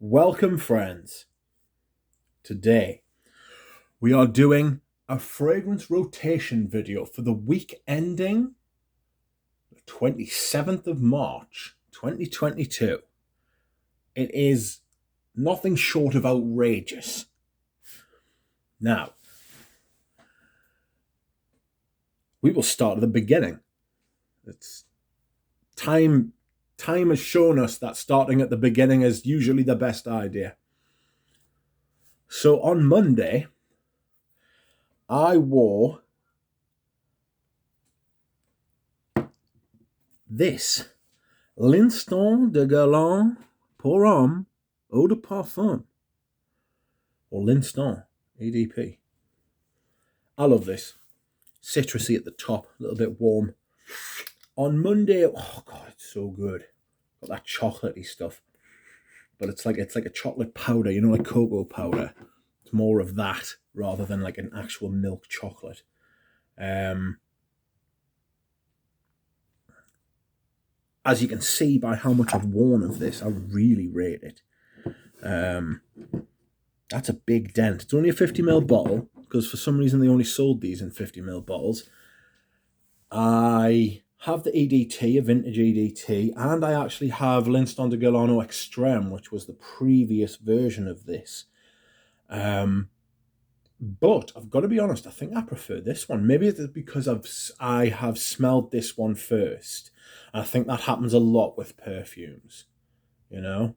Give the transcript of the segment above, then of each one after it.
Welcome, friends. Today, we are doing a fragrance rotation video for the week ending the 27th of March, 2022. It is nothing short of outrageous. Now, we will start at the beginning. It's time has shown us that starting at the beginning is usually the best idea. So on Monday, I wore this L'Instant de Guerlain pour Homme Eau de Parfum, or L'Instant EDP. I love this. Citrusy at the top, a little bit warm. On Monday, oh god, it's so good. Got that chocolatey stuff, but it's like a chocolate powder, like cocoa powder. It's more of that rather than like an actual milk chocolate. As you can see by how much I've worn of this, I really rate it. That's a big dent. It's only a 50ml bottle, because for some reason they only sold these in 50ml bottles. I have the EDT, a vintage EDT, and I actually have L'Instant de Guerlain Extreme, which was the previous version of this. But I've got to be honest, I think I prefer this one. Maybe it's because I have smelled this one first. And I think that happens a lot with perfumes, that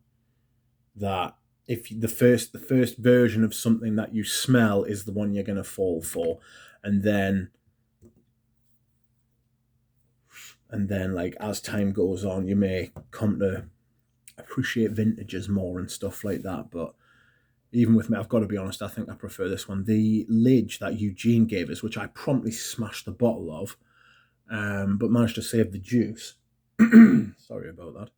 if the first version of something that you smell is the one you're going to fall for, and then like as time goes on, you may come to appreciate vintages more and stuff like that. But even with me, I've got to be honest, I think I prefer this one. The Lidge that Eugene gave us, which I promptly smashed the bottle of, but managed to save the juice. Sorry about that.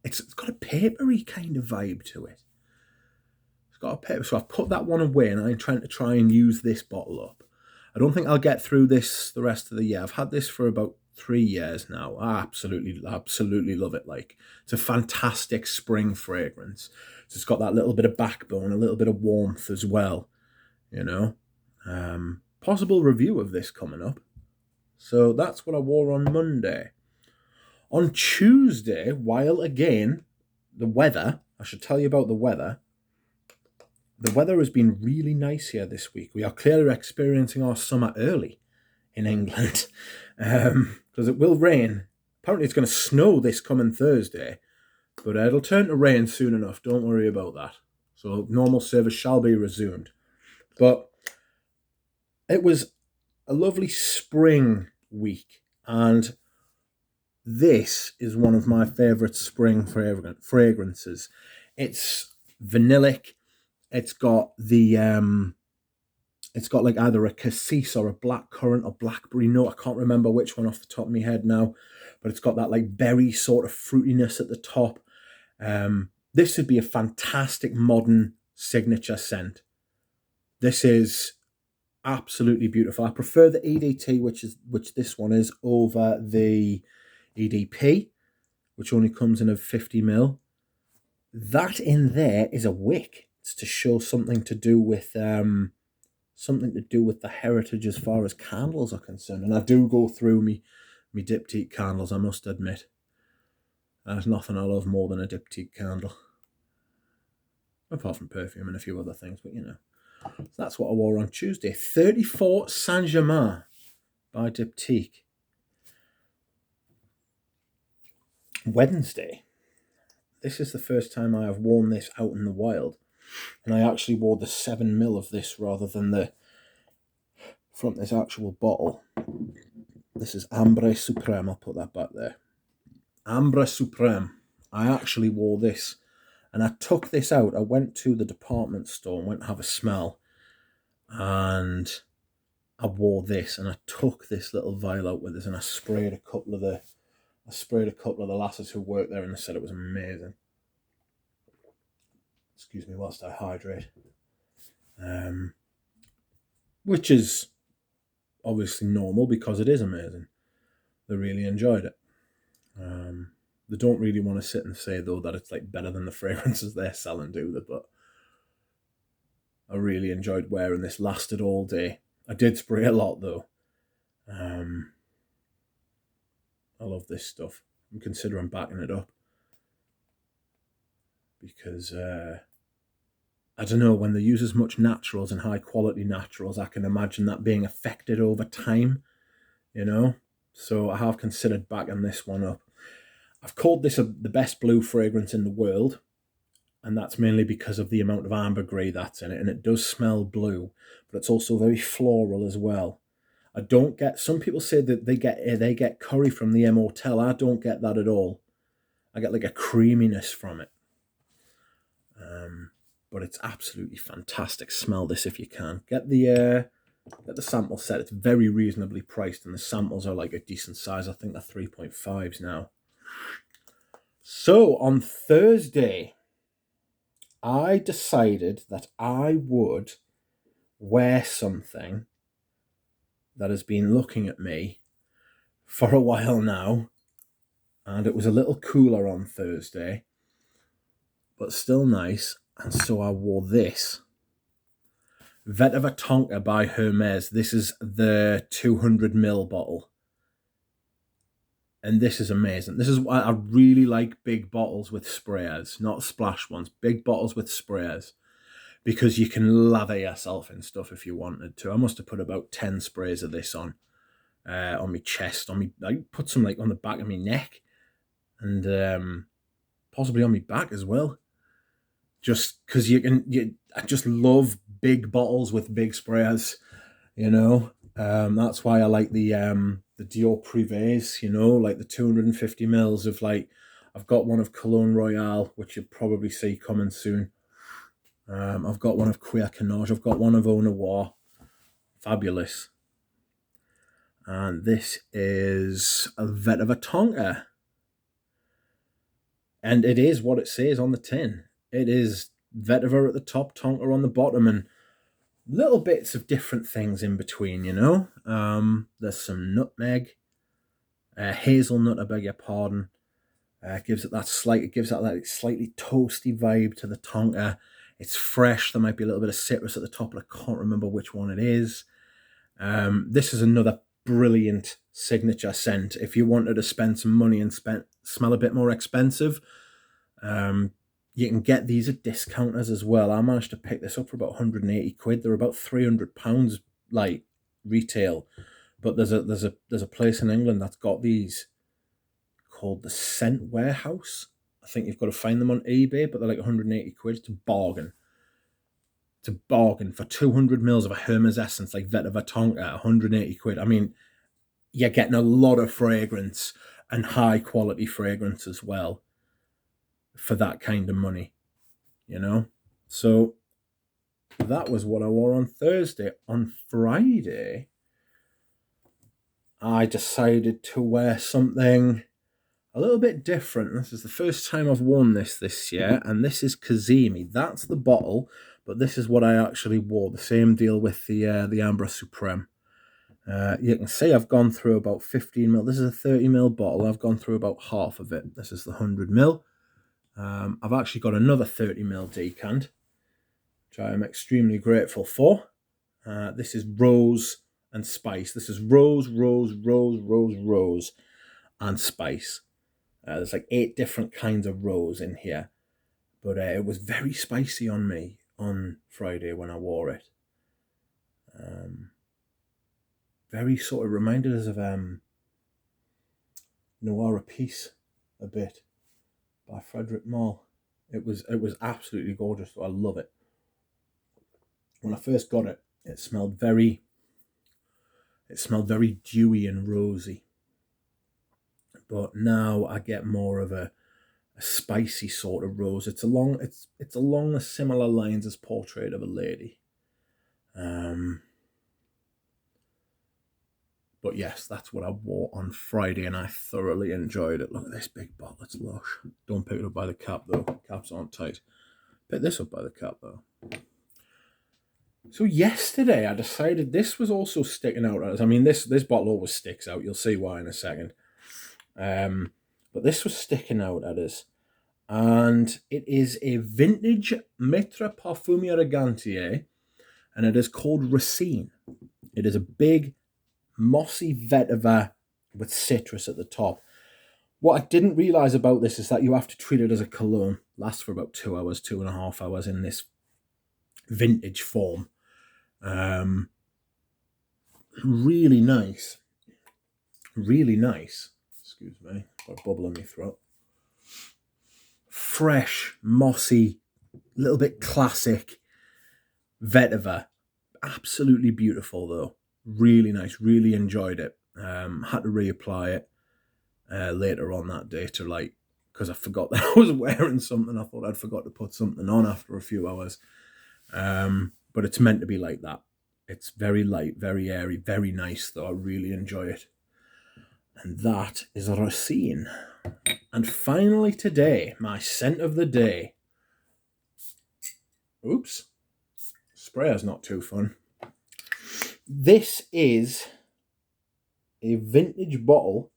It's got a papery kind of vibe to it. It's got a paper, so I've put that one away, and I'm trying to try and use this bottle up. I don't think I'll get through this the rest of the year. I've had this for about 3 years now. I absolutely love it. Like, it's a fantastic spring fragrance. So it's got that little bit of backbone, a little bit of warmth as well. Possible review of this coming up. So that's what I wore on Monday. On Tuesday, while again, I should tell you about the weather. The weather has been really nice here this week. We are clearly experiencing our summer early in England, because it will rain. Apparently it's going to snow this coming Thursday, but it'll turn to rain soon enough. Don't worry about that. So normal service shall be resumed. But it was a lovely spring week, and this is one of my favourite spring fragrances. It's vanillic. It's got like either a cassis or a blackcurrant or blackberry note. I can't remember which one off the top of my head now, but it's got that like berry sort of fruitiness at the top. This would be a fantastic modern signature scent. This is absolutely beautiful. I prefer the EDT, which this one is, over the EDP, which only comes in a 50ml. That in there is a wick. It's to show something to do with the heritage as far as candles are concerned. And I do go through me Diptyque candles, I must admit. There's nothing I love more than a Diptyque candle. Apart from perfume and a few other things, but So that's what I wore on Tuesday. 34 Saint-Germain by Diptyque. Wednesday. This is the first time I have worn this out in the wild. And I actually wore the 7ml of this rather than from this actual bottle. This is Ambra Supreme. I'll put that back there. Ambra Supreme. I actually wore this, and I took this out. I went to the department store and went to have a smell, and I wore this, and I took this little vial out with us, and I sprayed a couple of the lasses who worked there, and they said it was amazing. Excuse me whilst I hydrate. Which is obviously normal because it is amazing. They really enjoyed it. They don't really want to sit and say, though, that it's like better than the fragrances they're selling, do they? But I really enjoyed wearing this. Lasted all day. I did spray a lot, though. I love this stuff. I'm considering backing it up. Because, I don't know, when they use as much naturals and high-quality naturals, I can imagine that being affected over time, you know? So I have considered backing this one up. I've called this the best blue fragrance in the world, and that's mainly because of the amount of ambergris that's in it, and it does smell blue, but it's also very floral as well. I don't get, some people say that they get curry from the Motel. I don't get that at all. I get like a creaminess from it. But it's absolutely fantastic. Smell this if you can. Get the sample set. It's very reasonably priced, and the samples are like a decent size. I think they're 3.5s now. So on Thursday, I decided that I would wear something that has been looking at me for a while now, and it was a little cooler on Thursday, but still nice. And so I wore this Vetiver Tonka by Hermes. This is the 200ml bottle, and this is amazing. This is why I really like big bottles with sprayers, not splash ones. Big bottles with sprayers, because you can lather yourself in stuff if you wanted to. I must have put about 10 sprays of this on my chest, I put some like on the back of my neck, and possibly on my back as well. Just because I just love big bottles with big sprayers, you know. That's why I like the Dior Privés, you know, like the 250ml of, like, I've got one of Cologne Royale, which you'll probably see coming soon. I've got one of Queer Canage. I've got one of Au Noir. Fabulous. And this is a Vetiver Tonka. And it is what it says on the tin. It is Vetiver at the top, Tonka on the bottom, and little bits of different things in between, you know. There's some nutmeg, hazelnut, I beg your pardon. Gives it that slightly toasty vibe to the Tonka. It's fresh. There might be a little bit of citrus at the top, but I can't remember which one it is. This is another brilliant signature scent. If you wanted to spend some money and smell a bit more expensive, you can get these at discounters as well. I managed to pick this up for about 180 quid. They're about £300 like retail, but there's a place in England that's got these called the Scent Warehouse. I think you've got to find them on eBay, but they're like 180 quid. It's a bargain. It's a bargain for 200ml of a Hermes essence like Vetiver Tonka at 180 quid. I mean, you're getting a lot of fragrance and high quality fragrance as well for that kind of money, you know. So that was what I wore on Thursday. On Friday, I decided to wear something a little bit different. This is the first time I've worn this year, and this is Cazimi. That's the bottle, but this is what I actually wore. The same deal with the Ambra Supreme. You can see I've gone through about 15ml. This is a 30ml bottle. I've gone through about half of it. This is the 100ml. I've actually got another 30ml decant, which I am extremely grateful for. This is rose and spice. This is rose, and spice. There's like 8 different kinds of rose in here. But it was very spicy on me on Friday when I wore it. Very sort of reminded us of Noir Peace a bit by Frederick Malle. It was absolutely gorgeous. I love it. When I first got it, it smelled very dewy and rosy. But now I get more of a spicy sort of rose. It's along the similar lines as Portrait of a Lady. But yes, that's what I wore on Friday, and I thoroughly enjoyed it. Look at this big bottle, it's lush. Don't pick it up by the cap though, caps aren't tight. Pick this up by the cap though. So yesterday I decided this was also sticking out. I mean, this bottle always sticks out. You'll see why in a second. But but this was sticking out at us. And it is a vintage Maître Parfumé Elegantier, and it is called Racine. It is a big, mossy vetiver with citrus at the top. What I didn't realise about this is that you have to treat it as a cologne. Lasts for about 2 hours, 2.5 hours in this vintage form. Really nice. Really nice. Excuse me, got a bubble in my throat. Fresh, mossy, little bit classic vetiver. Absolutely beautiful though. Really nice. Really enjoyed it. Had to reapply it later on that day to because I forgot that I was wearing something. I thought I'd forgot to put something on after a few hours. But it's meant to be like that. It's very light, very airy, very nice though. I really enjoy it. And that is Racine. And finally today, my scent of the day. Oops. Sprayer's not too fun. This is a vintage bottle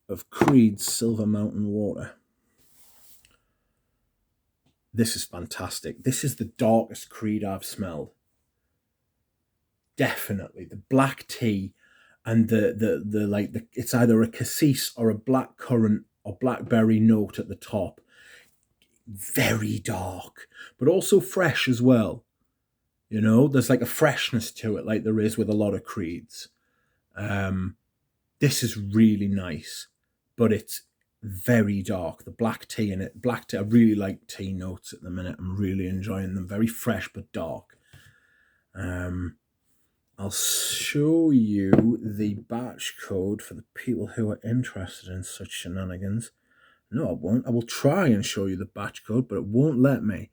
of Creed's Silver Mountain Water. This is fantastic. This is the darkest Creed I've smelled. Definitely. The black tea and the it's either a cassis or a black currant or blackberry note at the top. Very dark, but also fresh as well. You know, there's like a freshness to it like there is with a lot of Creeds. This is really nice, but it's very dark. The black tea in it. Black tea, I really like tea notes at the minute. I'm really enjoying them. Very fresh, but dark. I'll show you the batch code for the people who are interested in such shenanigans. No, I won't. I will try and show you the batch code, but it won't let me.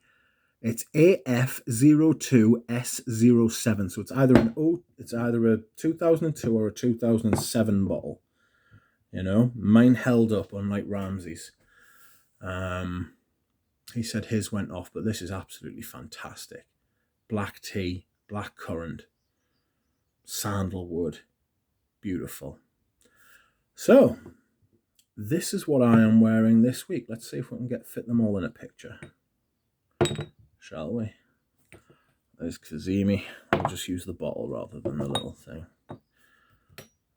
It's AF02S07. So it's either a 2002 or a 2007 bottle. You know, mine held up, unlike Ramsey's. He said his went off, but this is absolutely fantastic. Black tea, black currant, sandalwood, beautiful. So, this is what I am wearing this week. Let's see if we can fit them all in a picture. Shall we? There's Kazemi. I'll just use the bottle rather than the little thing.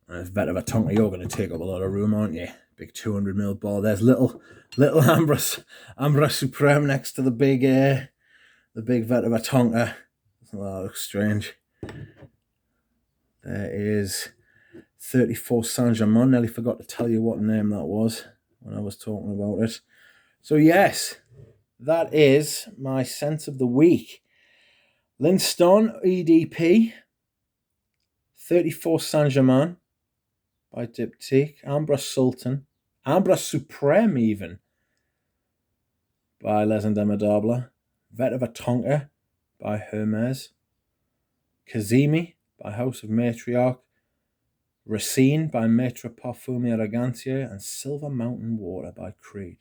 There's Vetiver Tonka. You're going to take up a lot of room, aren't you? Big 200ml ball. There's little Ambra Supreme next to the big Vetiver Tonka. That looks strange. There is 34 Saint-Germain. Nearly forgot to tell you what name that was when I was talking about it. So yes, that is my scent of the week. Linston EDP, 34 Saint-Germain by Diptyque, Ambra Sultan, Ambra Supreme even by Les Indemnisables, Vetiver Tonka by Hermes, Kazemi by House of Matriarch, Racine by Maître Parfumé Elegantier, and Silver Mountain Water by Creed.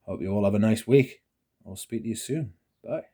Hope you all have a nice week. I'll speak to you soon. Bye.